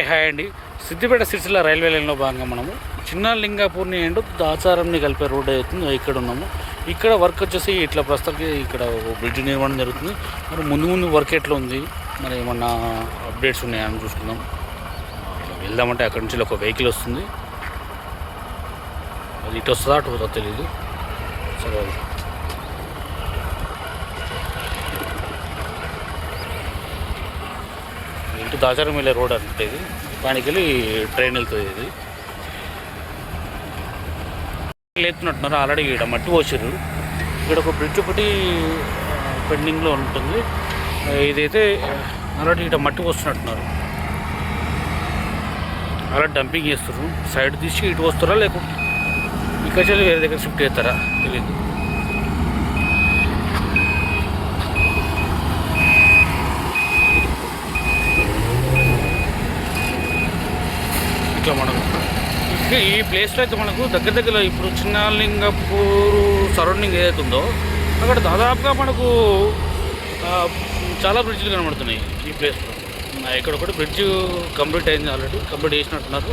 Hi అండి. Siddipet Sircilla railway లైన్లో భాగంగా మనము చిన్న లింగాపూర్ని అండ్ దాచారంని కలిపే రోడ్ అవుతుంది. ఇక్కడ ఉన్నాము. ఇక్కడ వర్క్ వచ్చేసి ఇట్లా ప్రస్తుతానికి ఇక్కడ బ్రిడ్జ్ నిర్మాణం జరుగుతుంది. మరి ముందు వర్క్ ఎట్లా ఉంది, మరి ఏమన్నా అప్డేట్స్ ఉన్నాయని చూసుకుందాం. వెళ్దామంటే అక్కడి నుంచి ఒక వెహికల్ వస్తుంది. అది ఇటు వస్తుందా అటు పోతుందో తెలీదు. సరే, ఇటు దాచారం వెళ్ళే రోడ్ అంటే ఇది పైనకి వెళ్ళి ట్రైన్ వెళ్తుంది. ఇది లేపుతున్నట్టున్నారు. ఆల్రెడీ ఇక్కడ మట్టి పోసారు. ఇక్కడ ఒక బ్రిడ్జ్ ఒకటి పెండింగ్లో ఉంటుంది. ఇదైతే ఆల్రెడీ ఇక్కడ మట్టి పోస్తున్నట్టున్నారు. అలా డంపింగ్ చేస్తారు. సైడ్ తీసి ఇటు వస్తారా లేకుంటే ఇక్కడ వేరే దగ్గర షిఫ్ట్ చేస్తారా తెలియదు. ఇట్లా మనకు ఈ ప్లేస్లో అయితే మనకు దగ్గర ఇప్పుడు చిన్న లింగపూర్ సరౌండింగ్ ఏదైతే ఉందో అక్కడ దాదాపుగా మనకు చాలా బ్రిడ్జ్లు కనబడుతున్నాయి. ఈ ప్లేస్లో ఇక్కడ ఒకటి బ్రిడ్జ్ కంప్లీట్ అయింది. ఆల్రెడీ కంప్లీట్ చేసినట్టున్నారు.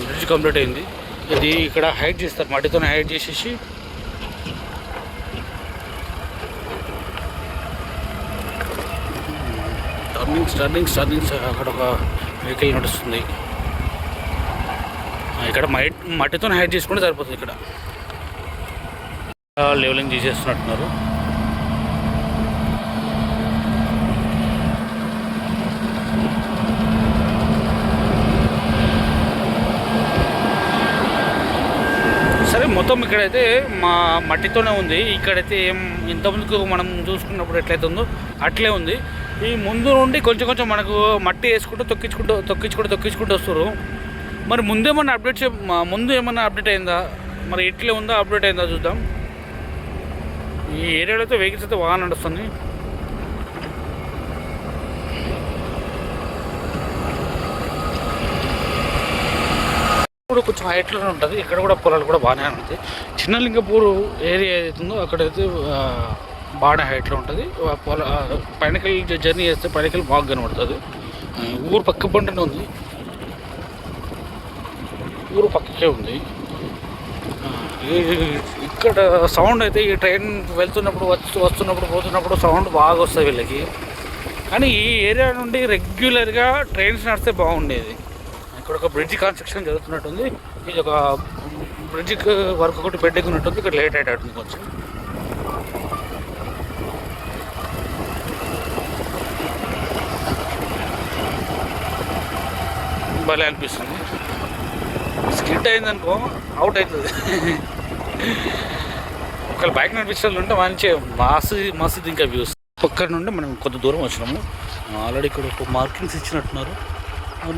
బ్రిడ్జ్ కంప్లీట్ అయింది. ఇది ఇక్కడ హైట్ చేస్తారు, మట్టితోనే హైట్ చేసేసి టర్నింగ్స్ అక్కడ ఒక వెహికల్ నడుస్తుంది. ఇక్కడ మట్టితో హైట్ చేసుకుంటే సరిపోతుంది. ఇక్కడ లెవెలింగ్ చేసేస్తున్నట్టున్నారు. సరే, మొత్తం ఇక్కడైతే మట్టితోనే ఉంది. ఇక్కడైతే ఇంతకుముందుకు మనం చూసుకున్నప్పుడు ఎట్లయితే ఉందో అట్లే ఉంది. ఈ ముందు నుండి కొంచెం మనకు మట్టి వేసుకుంటూ తొక్కించుకుంటూ వస్తారు. మరి ముందు ఏమన్నా అప్డేట్ అయిందా, మరి ఇట్లే ఉందా అప్డేట్ అయిందా చూద్దాం. ఈ ఏరియాలో అయితే వెహికల్స్ అయితే బాగా నడుస్తుంది. ఇప్పుడు కొంచెం హైట్లోనే ఉంటుంది. ఇక్కడ కూడా పొలాలు కూడా బాగానే ఉంటుంది. చిన్న లింగపూర్ ఏరియా ఏదైతుందో అక్కడైతే బాగానే హైట్లో ఉంటుంది. పైనకెళ్ళి జర్నీ చేస్తే పైనకెళ్ళి బాగా కనబడుతుంది. ఊరు పక్క పంటనే ఉంది. ఊరు పక్కకే ఉంది. ఇక్కడ సౌండ్ అయితే ఈ ట్రైన్ వెళ్తున్నప్పుడు వస్తున్నప్పుడు పోతున్నప్పుడు సౌండ్ బాగా వస్తుంది వీళ్ళకి. కానీ ఈ ఏరియా నుండి రెగ్యులర్గా ట్రైన్స్ నడిస్తే బాగుండేది. ఇక్కడ ఒక బ్రిడ్జ్ కన్స్ట్రక్షన్ జరుగుతున్నట్టుంది. ఇది ఒక బ్రిడ్జ్ వర్క్ ఒకటి పెండింగ్ ఉన్నట్టుంది. ఇక్కడ లేట్ అయ్యేటట్టుంది కొంచెం. భలే అనిపిస్తుంది. స్కిడ్ అయిందనుకో అవుట్ అవుతుంది. ఒకవేళ బైక్ నడిపించాలి ఉంటే మంచిగా మస్తు ఇంకా వ్యూస్. పక్కన నుండి మనం కొంత దూరం వచ్చినాము. ఆల్రెడీ ఇక్కడ ఒక మార్కింగ్స్ ఇచ్చినట్టున్నారు.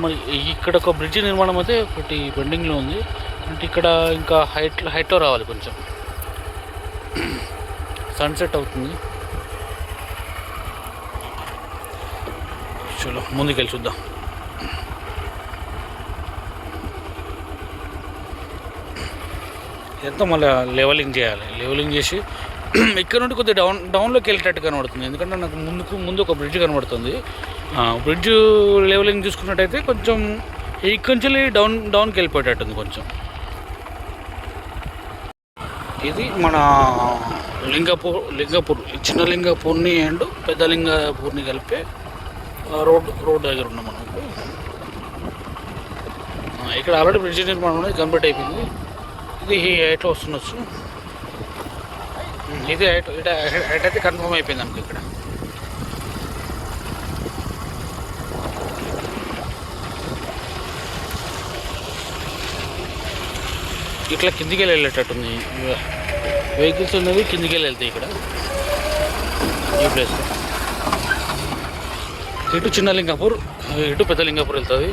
మరి ఇక్కడ ఒక బ్రిడ్జ్ నిర్మాణం అయితే ఒకటి పెండింగ్లో ఉంది. అంటే ఇక్కడ ఇంకా హైట్లో రావాలి. కొంచెం సన్సెట్ అవుతుంది. చలో ముందుకెళ్ళి చూద్దాం. ఎంతో మళ్ళీ లెవెలింగ్ చేయాలి. లెవెలింగ్ చేసి ఇక్కడ నుండి కొద్దిగా డౌన్లోకి వెళ్ళేటట్టు కనబడుతుంది. ఎందుకంటే నాకు ముందు ఒక బ్రిడ్జ్ కనబడుతుంది. బ్రిడ్జ్ లెవెలింగ్ చూసుకున్నట్టయితే కొంచెం ఇక్కడి నుంచి డౌన్కి వెళ్ళిపోయేటట్టుంది కొంచెం. ఇది మన లింగపూర్ చిన్న లింగపూర్ని అండ్ పెద్ద లింగపూర్ని కలిపే రోడ్ దగ్గర ఉన్నాం మనం. ఇక్కడ ఆల్రెడీ బ్రిడ్జ్ నిర్మాణం అనేది కంప్లీట్ అయిపోయింది. ఇది హైట్లో వస్తుండొచ్చు. ఇది హైట్ అయితే కన్ఫర్మ్ అయిపోయింది మనకి. ఇక్కడ ఇట్లా కిందికి వెళ్ళేటట్టుంది. వెహికల్స్ ఉన్నవి కిందికి వెళ్తాయి. ఇక్కడ ఈ ప్లేస్లో ఇటు చిన్న లింగాపూర్ ఇటు పెద్ద లింగాపూర్ వెళ్తుంది.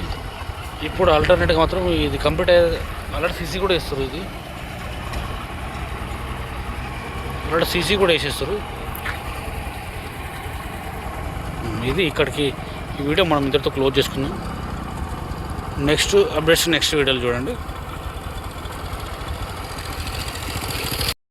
ఇప్పుడు ఆల్టర్నేట్గా మాత్రం ఇది కంప్లీట్ ఆల్రెడీ సీసీ కూడా వేస్తారు. ఇది ఆల్రెడీ సీసీ కూడా వేసేస్తారు. ఇది ఇక్కడికి ఈ వీడియో మనం ఇద్దరితో క్లోజ్ చేసుకుందాం. నెక్స్ట్ అప్డేట్స్ నెక్స్ట్ వీడియోలో చూడండి.